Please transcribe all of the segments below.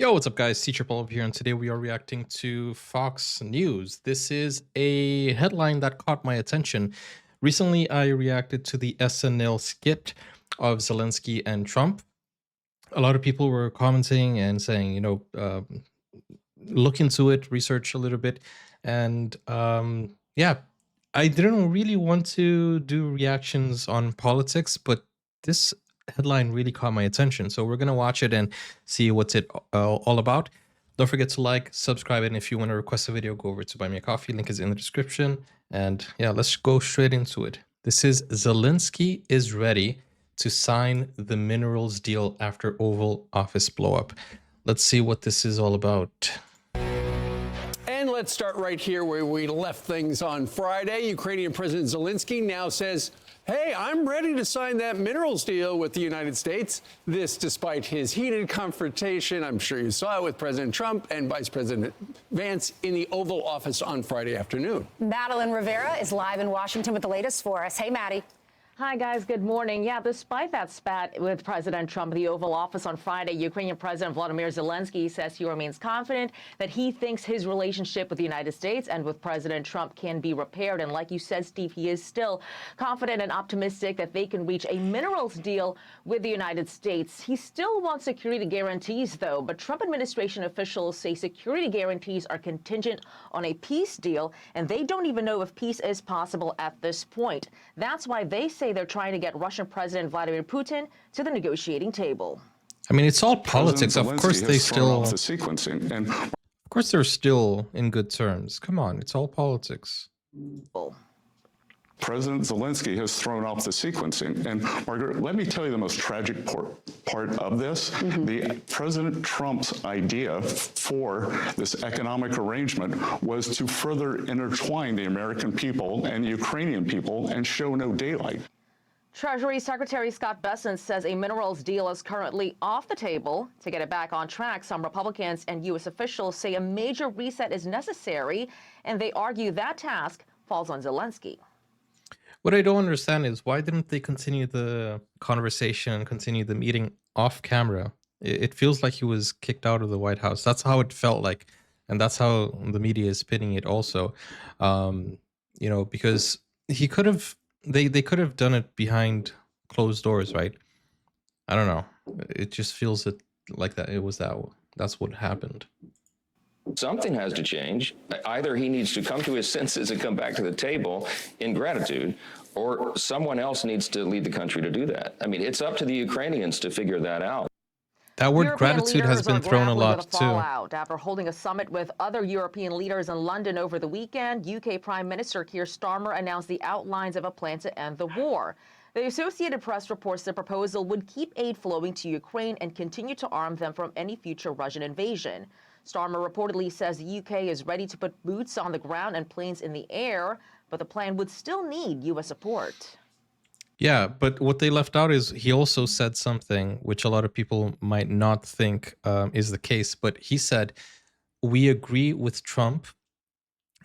Yo, what's up, guys? Teacher Paul here, and today we are reacting to Fox News. This is a headline that caught my attention. Recently, I reacted to the SNL skit of Zelensky and Trump. A lot of people were commenting and saying, look into it, research a little bit. And yeah, I didn't really want to do reactions on politics, but this headline really caught my attention. So we're going to watch it and see what's it all about. Don't forget to like, subscribe, and if you want to request a video, go over to Buy Me a Coffee. Link is in the description. And yeah, let's go straight into it. This is Zelensky is ready to sign the minerals deal after Oval Office blowup. Let's see what this is all about. And let's start right here where we left things on Friday. Ukrainian President Zelensky now says, hey, I'm ready to sign that minerals deal with the United States. This despite his heated confrontation, I'm sure you saw it, with President Trump and Vice President Vance in the Oval Office on Friday afternoon. Madeline Rivera is live in Washington with the latest for us. Hey, Maddie. Hi, guys. Good morning. Yeah, despite that spat with President Trump at the Oval Office on Friday, Ukrainian President Volodymyr Zelensky says he remains confident that he thinks his relationship with the United States and with President Trump can be repaired. And like you said, Steve, he is still confident and optimistic that they can reach a minerals deal with the United States. He still wants security guarantees, though, but Trump administration officials say security guarantees are contingent on a peace deal, and they don't even know if peace is possible at this point. That's why they say they're trying to get Russian President Vladimir Putin to the negotiating table. I mean, it's all politics. Of course, they still. The sequencing, and of course, they're still in good terms. Come on, it's all politics. President Zelensky has thrown off the sequencing. And Margaret, let me tell you the most tragic part of this. The President Trump's idea for this economic arrangement was to further intertwine the American people and Ukrainian people and show no daylight. Treasury Secretary Scott Bessent says a minerals deal is currently off the table. To get it back on track, some Republicans and U.S. officials say a major reset is necessary, and they argue that task falls on Zelensky. What I don't understand is why didn't they continue the conversation, continue the meeting off camera? It feels like he was kicked out of the White House. That's how it felt like, and that's how the media is spinning it also. Because he could have, they could have done it behind closed doors, right? I don't know. It just feels like that. That's what happened. Something has to change. Either he needs to come to his senses and come back to the table in gratitude, or someone else needs to lead the country to do that. I mean, it's up to the Ukrainians to figure that out. That word European gratitude has been thrown a lot too. After holding a summit with other European leaders in London over the weekend, UK Prime Minister Keir Starmer announced the outlines of a plan to end the war. The Associated Press reports the proposal would keep aid flowing to Ukraine and continue to arm them from any future Russian invasion. Starmer reportedly says the UK is ready to put boots on the ground and planes in the air, but the plan would still need U.S. support. Yeah, but what they left out is he also said something which a lot of people might not think is the case, but he said, we agree with Trump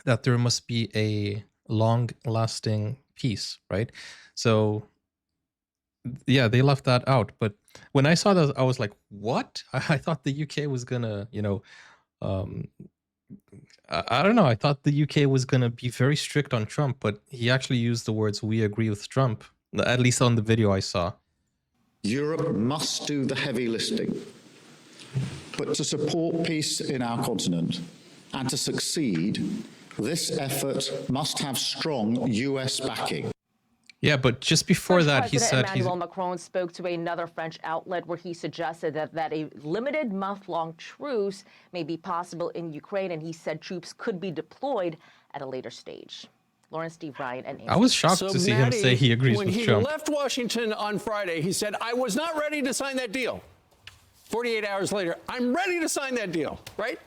that there must be a long-lasting peace, right? So, yeah, they left that out. But when I saw that, I was like, what? I thought the UK was gonna, I don't know. I thought the UK was gonna be very strict on Trump, but he actually used the words, we agree with Trump, at least on the video I saw. Europe must do the heavy lifting. But to support peace in our continent and to succeed, this effort must have strong US backing. Yeah, but just before French that, he said Emmanuel Macron spoke to another French outlet where he suggested that a limited month-long truce may be possible in Ukraine, and he said troops could be deployed at a later stage. Lauren, Steve, Ryan, and Amy. I was shocked to see him say he agrees with Trump. When he left Washington on Friday, he said, I was not ready to sign that deal. 48 hours later, I'm ready to sign that deal, right?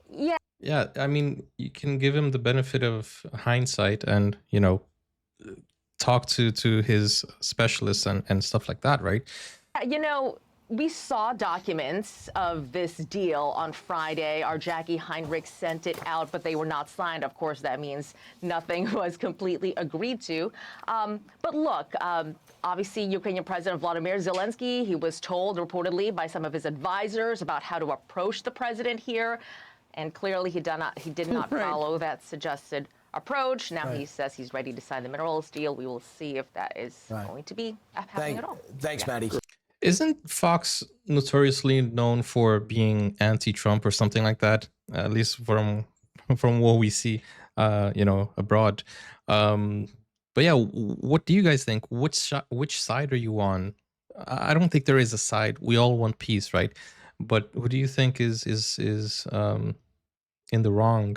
Yeah. Yeah, I mean, you can give him the benefit of hindsight and, talk to his specialists and stuff like that, right? we saw documents of this deal on Friday. Our Jackie Heinrich sent it out, but they were not signed. Of course, that means nothing was completely agreed to. But look, obviously, Ukrainian President Volodymyr Zelenskyy, he was told reportedly by some of his advisors about how to approach the president here. And clearly, he did not follow that suggested approach. Now he says he's ready to sign the minerals deal. We will see if that is going to be happening at all. Thanks, Maddie. Isn't Fox notoriously known for being anti-Trump or something like that? At least from what we see, abroad. But yeah, what do you guys think? Which side are you on? I don't think there is a side. We all want peace, right? But who do you think is in the wrong?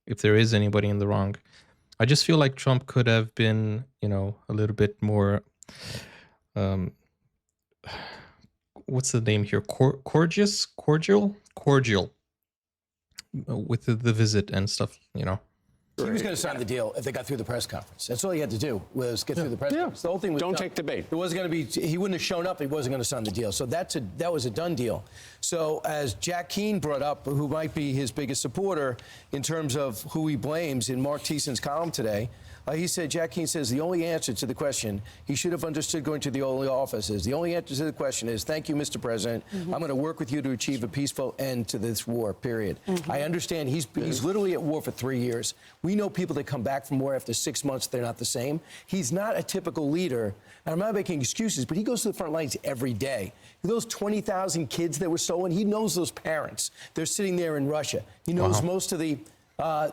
If there is anybody in the wrong, I just feel like Trump could have been, a little bit more. What's the name here? Cordial with the visit and stuff. He was going to sign the deal if they got through the press conference. That's all he had to do was get through the press conference. The whole thing was Don't done. take the bait. It wasn't going to be. He wouldn't have shown up. He wasn't going to sign the deal. So that was a done deal. So as Jack Keane brought up, who might be his biggest supporter in terms of who he blames in Mark Thiessen's column today. He said, Jack Keane says, the only answer to the question he should have understood going to the Oval Office is, the only answer to the question is, thank you, Mr. President. I'm going to work with you to achieve a peaceful end to this war, period. I understand he's literally at war for 3 years. We know people that come back from war after 6 months, they're not the same. He's not a typical leader. And I'm not making excuses, but he goes to the front lines every day. Those 20,000 kids that were stolen, he knows those parents. They're sitting there in Russia. He knows most of the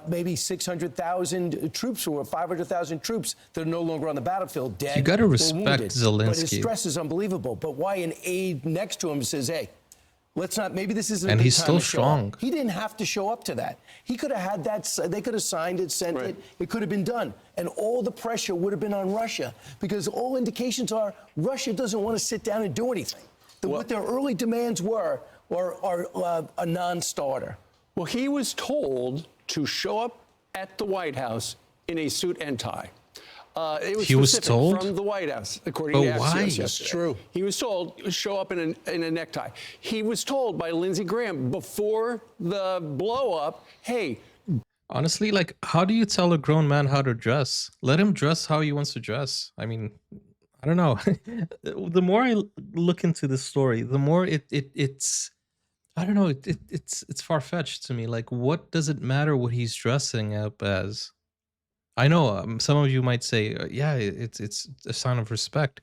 maybe 600,000 troops or 500,000 troops that are no longer on the battlefield, dead. You got to or respect wounded. Zelenskyy. But his stress is unbelievable. But why an aide next to him says, hey, let's not, maybe this isn't a And good he's time still to show strong. up. He didn't have to show up to that. He could have had that, they could have signed it, sent it, it could have been done. And all the pressure would have been on Russia because all indications are Russia doesn't want to sit down and do anything. What their early demands are a non-starter. Well, he was told to show up at the White House in a suit and tie. It was He was specific told? from the White House, according to But why? Axios yesterday. That's true. He was told to show up in a necktie. He was told by Lindsey Graham before the blow-up, hey, Honestly, like, how do you tell a grown man how to dress? Let him dress how he wants to dress. I mean, I don't know. The more I look into this story, the more it's I don't know. It's far-fetched to me. Like, what does it matter what he's dressing up as? I know some of you might say, yeah, it's a sign of respect,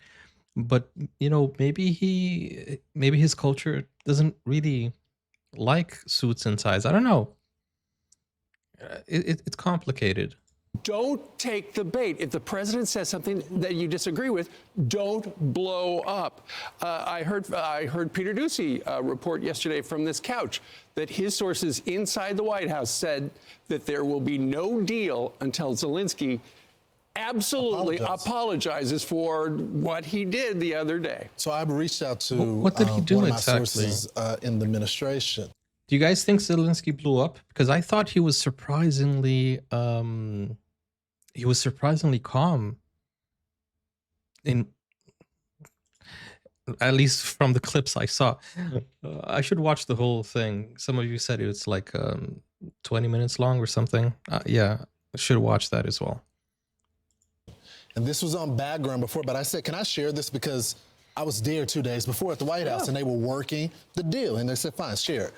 but maybe his culture doesn't really like suits and ties. I don't know. It's complicated. don't take the bait. If the president says something that you disagree with, don't blow up. I heard Peter Doocy report yesterday from this couch that his sources inside the White House said that there will be no deal until Zelenskyy absolutely apologizes for what he did the other day. So I reached out to What did he do one of my exactly? sources in the administration. Do you guys think Zelenskyy blew up? Because I thought he was surprisingly calm. At least from the clips I saw. I should watch the whole thing. Some of you said it's like 20 minutes long or something. Yeah, I should watch that as well. And this was on background before, but I said, can I share this? Because I was there 2 days before at the White House and they were working the deal. And they said, fine, share it.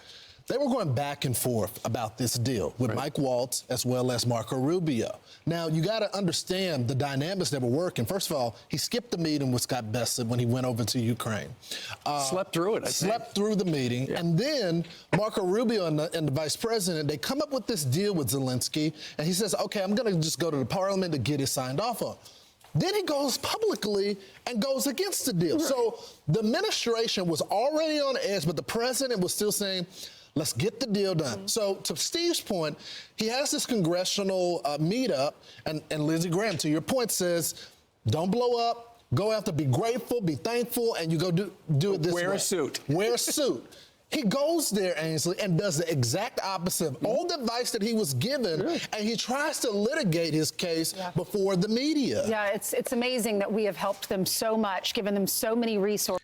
They were going back and forth about this deal with Mike Waltz as well as Marco Rubio. Now, you got to understand the dynamics that were working. First of all, he skipped the meeting with Scott Bessent when he went over to Ukraine. Slept through it, I think. Slept through the meeting. Yeah. And then Marco Rubio and the vice president, they come up with this deal with Zelenskyy. And he says, okay, I'm going to just go to the parliament to get it signed off on. Then he goes publicly and goes against the deal. Right. So the administration was already on edge, but the president was still saying, let's get the deal done. Mm-hmm. So to Steve's point, he has this congressional meetup, and Lindsey Graham, to your point, says, don't blow up, go after, be grateful, be thankful, and you go do it this way. Wear a suit. Wear a suit. He goes there, Ainsley, and does the exact opposite of all the advice that he was given, and he tries to litigate his case before the media. Yeah, it's amazing that we have helped them so much, given them so many resources.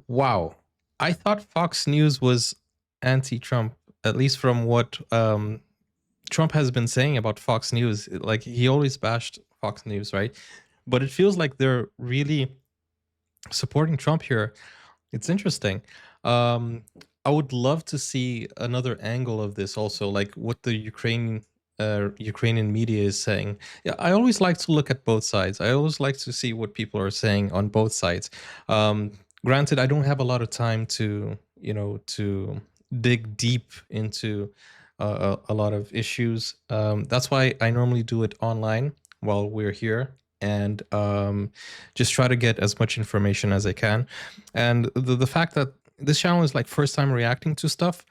Wow. I thought Fox News was anti-Trump, at least from what Trump has been saying about Fox News. Like, he always bashed Fox News, right? But it feels like they're really supporting Trump here. It's interesting. I would love to see another angle of this also, like what the Ukrainian media is saying. Yeah, I always like to look at both sides. I always like to see what people are saying on both sides. Granted, I don't have a lot of time to, to dig deep into a lot of issues. That's why I normally do it online while we're here, and just try to get as much information as I can. And the fact that this channel is like first time reacting to stuff,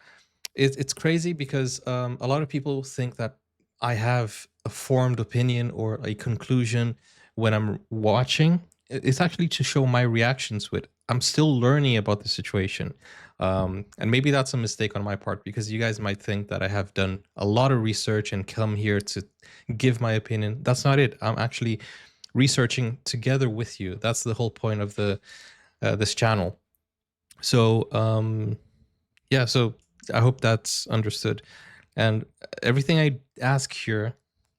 it's crazy because a lot of people think that I have a formed opinion or a conclusion when I'm watching. It's actually to show my reactions to it. I'm still learning about the situation. And maybe that's a mistake on my part, because you guys might think that I have done a lot of research and come here to give my opinion. That's not it. I'm actually researching together with you. That's the whole point of the this channel. So yeah, so I hope that's understood. And everything I ask here,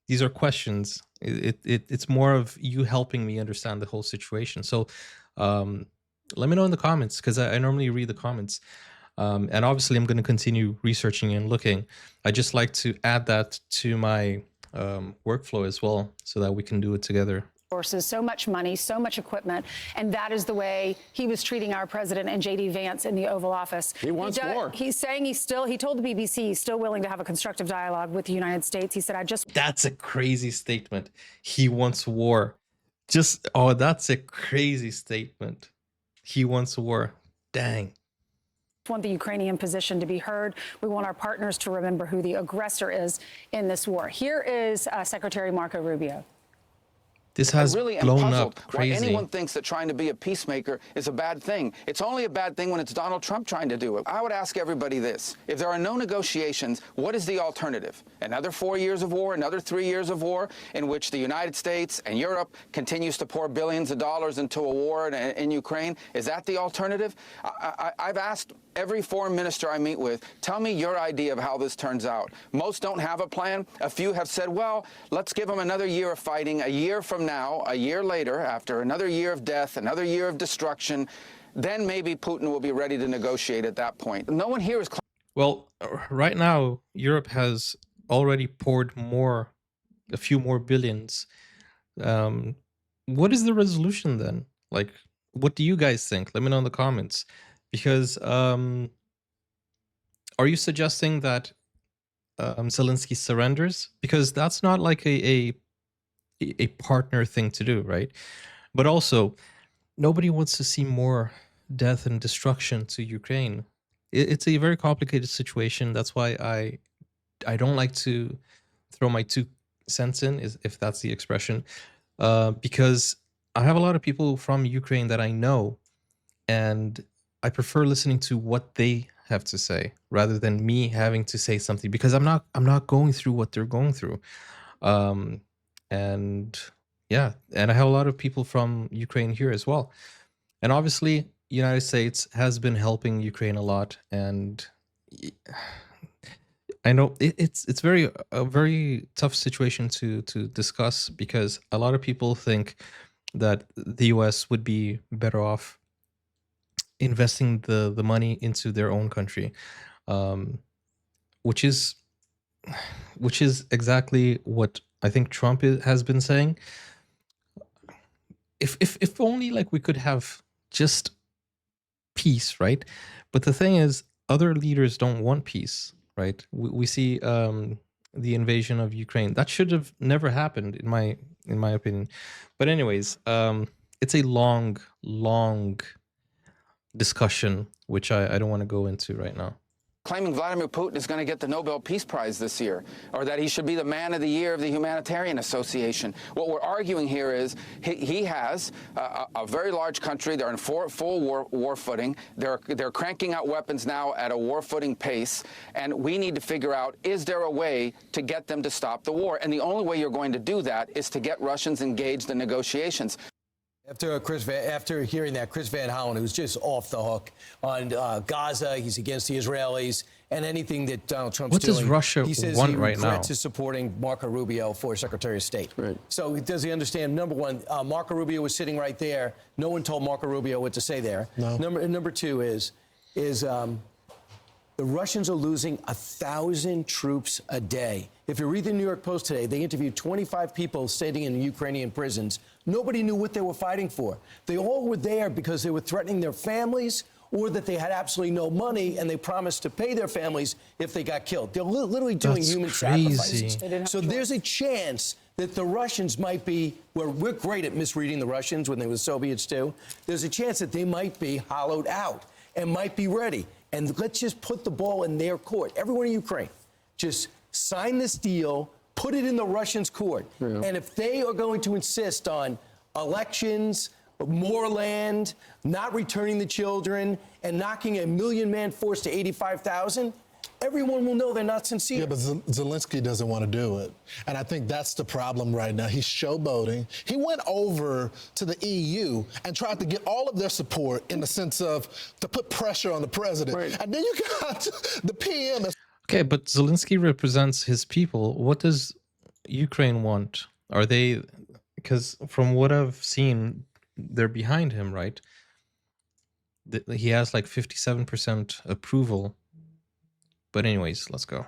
these are questions. It's more of you helping me understand the whole situation. So let me know in the comments, because I normally read the comments. And obviously I'm going to continue researching and looking. I just like to add that to my workflow as well, so that we can do it together. So much money, so much equipment, and that is the way he was treating our president and J.D. Vance in the Oval Office. He wants war. He's saying he told the BBC he's still willing to have a constructive dialogue with the United States. He said, That's a crazy statement. He wants war. That's a crazy statement. He wants war. Dang. Want the Ukrainian position to be heard. We want our partners to remember who the aggressor is in this war. Here is Secretary Marco Rubio. This has really blown up why crazy. anyone thinks that trying to be a peacemaker is a bad thing. It's only a bad thing when it's Donald Trump trying to do it. I would ask everybody this. If there are no negotiations, what is the alternative? Another 4 years of war, another 3 years of war, in which the United States and Europe continues to pour billions of dollars into a war in Ukraine? Is that the alternative? I've asked every foreign minister I meet with, tell me your idea of how this turns out. Most don't have a plan. A few have said, well, let's give them another year of fighting. A year from now, a year later, after another year of death, another year of destruction, then maybe Putin will be ready to negotiate at that point. No one here is... Well, right now, Europe has already poured a few more billions. What is the resolution then? Like, what do you guys think? Let me know in the comments. Because are you suggesting that Zelensky surrenders? Because that's not like a partner thing to do, right? But also, nobody wants to see more death and destruction to Ukraine. It's a very complicated situation. That's why I don't like to throw my 2 cents in, if that's the expression, because I have a lot of people from Ukraine that I know, and I prefer listening to what they have to say rather than me having to say something, because I'm not going through what they're going through. And yeah, and I have a lot of people from Ukraine here as well. And obviously, United States has been helping Ukraine a lot, and I know it's a very tough situation to discuss, because a lot of people think that the US would be better off investing the money into their own country, which is exactly what I think Trump has been saying. If only like we could have just peace, right? But the thing is, other leaders don't want peace, right? We see the invasion of Ukraine. That should have never happened, in my opinion. But anyways, it's a long discussion, which I don't want to go into right now. Claiming Vladimir Putin is going to get the Nobel Peace Prize this year, or that he should be the man of the year of the Humanitarian Association. What we're arguing here is he has a very large country. They're in full war footing. They're cranking out weapons now at a war footing pace, and we need to figure out, is there a way to get them to stop the war? And the only way you're going to do that is to get Russians engaged in negotiations. After hearing that, Chris Van Hollen, who's just off the hook on Gaza, he's against the Israelis and anything that Donald Trump's What doing. does Russia he says want he right now? regrets his supporting Marco Rubio for Secretary of State. Right. So does he understand? Number one, Marco Rubio was sitting right there. No one told Marco Rubio what to say there. No. Number two is the Russians are losing 1,000 troops a day. If you read the New York Post today, they interviewed 25 people sitting in Ukrainian prisons. Nobody knew what they were fighting for. They all were there because they were threatening their families or that they had absolutely no money and they promised to pay their families if they got killed. They're literally doing That's human crazy. sacrifices. So there's a chance that the Russians might be, we're great at misreading the Russians when they were the Soviets too. There's a chance that they might be hollowed out and might be ready. And let's just put the ball in their court. Everyone in Ukraine, just sign this deal, put it in the Russians' court. Yeah. And if they are going to insist on elections, more land, not returning the children, and knocking a million-man force to 85,000, everyone will know they're not sincere. Yeah, but Zelensky doesn't want to do it. And I think that's the problem right now. He's showboating. He went over to the EU and tried to get all of their support in the sense of to put pressure on the president. Right. And then you got the PM. Okay, but Zelensky represents his people. What does Ukraine want? Are they, because from what I've seen, they're behind him, right? He has like 57% approval. But anyways, let's go.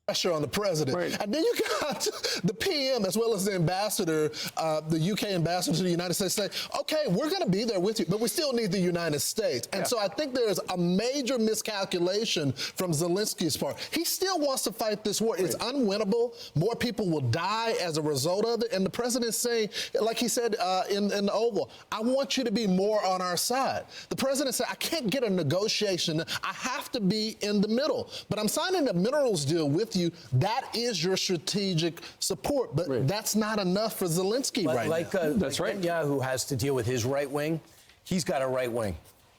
Pressure on the president. Right. And then you got the PM as well as the ambassador, the UK ambassador to the United States say, okay, we're going to be there with you, but we still need the United States. And so I think there's a major miscalculation from Zelensky's part. He still wants to fight this war. It's unwinnable. More people will die as a result of it. And the president's saying, like he said in the Oval, I want you to be more on our side. The president said, I can't get a negotiation. I have to be in the middle. But I'm signing a minerals deal with you. That is your strategic support, but that's not enough for Zelensky right now. That's right. Netanyahu has to deal with his right wing. He's got a right wing.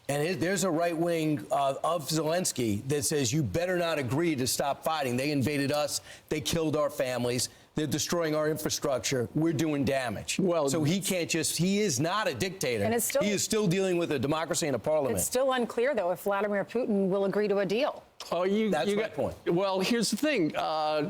And there's a right wing of Zelensky that says you better not agree to stop fighting. They invaded us. They killed our families. They're destroying our infrastructure. We're doing damage. Well, so he can't just, he is not a dictator. And it's still, he is still dealing with a democracy and a parliament. It's still unclear, though, if Vladimir Putin will agree to a deal. Oh, That's my point. Well, here's the thing.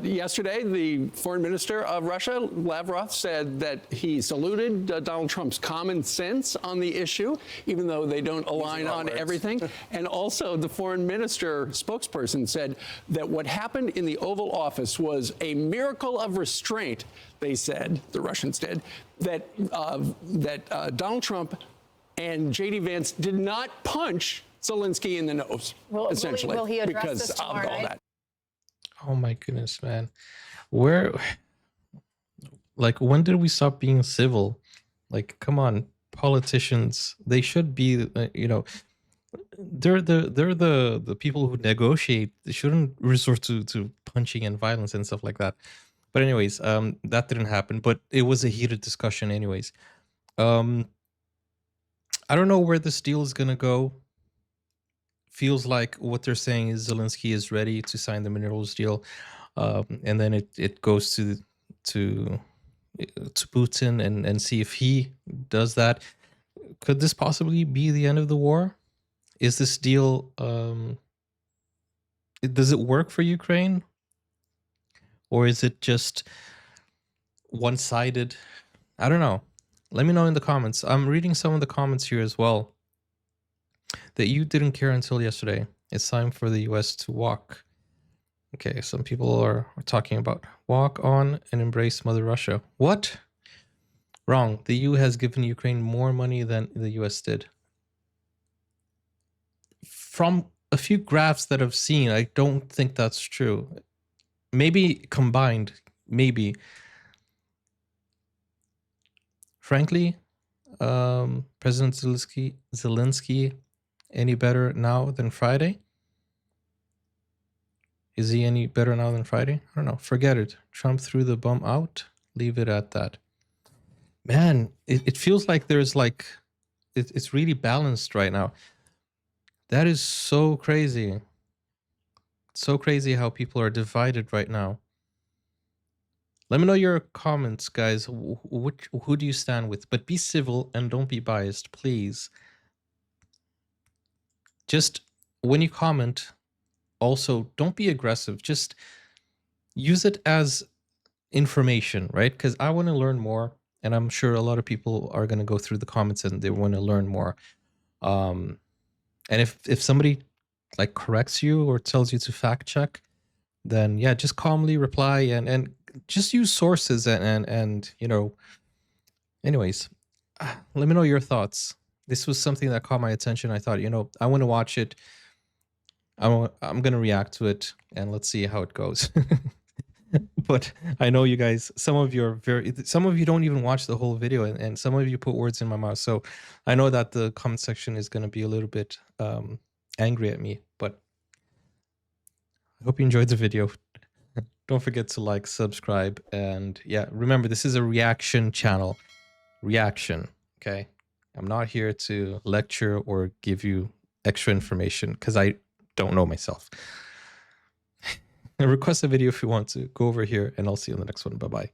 Yesterday, the foreign minister of Russia, Lavrov, said that he saluted Donald Trump's common sense on the issue, even though they don't align on everything. And also, the foreign minister spokesperson said that what happened in the Oval Office was a miracle of restraint, they said, the Russians did, that Donald Trump and J.D. Vance did not punch Zelensky in the nose, essentially, will he address because this of tomorrow all night? that. Oh my goodness, man. When did we stop being civil? Like, come on, politicians, they should be, they're the people who negotiate. They shouldn't resort to punching and violence and stuff like that. But anyways, that didn't happen, but it was a heated discussion anyways. I don't know where this deal is going to go. Feels like what they're saying is Zelensky is ready to sign the minerals deal, and then it goes to Putin and see if he does that. Could this possibly be the end of the war? Is this deal does it work for Ukraine, or is it just one-sided? I don't know. Let me know in the comments. I'm reading some of the comments here as well. That you didn't care until yesterday. It's time for the US to walk. Okay, some people are talking about walk on and embrace Mother Russia. What? Wrong. The EU has given Ukraine more money than the US did. From a few graphs that I've seen, I don't think that's true. Maybe combined, maybe. Frankly, President Zelensky any better now than Friday? Is he any better now than Friday? I don't know. Forget it. Trump threw the bomb out. Leave it at that. Man, it feels like there's it's really balanced right now. That is so crazy. So crazy how people are divided right now. Let me know your comments, guys. Who do you stand with? But be civil and don't be biased, please. Just when you comment, also don't be aggressive. Just use it as information, right? Because I want to learn more, and I'm sure a lot of people are going to go through the comments and they want to learn more. And if somebody like corrects you or tells you to fact check, then yeah, just calmly reply and just use sources and you know. Anyways, let me know your thoughts. This was something that caught my attention. I thought, you know, I want to watch it. I'm gonna react to it, and let's see how it goes. But I know you guys, some of you don't even watch the whole video, and some of you put words in my mouth. So I know that the comment section is going to be a little bit angry at me, but I hope you enjoyed the video. Don't forget to like, subscribe, and yeah, remember, this is a reaction channel. Reaction, okay? I'm not here to lecture or give you extra information because I don't know myself. Request a video if you want to. Go over here, and I'll see you in the next one. Bye-bye.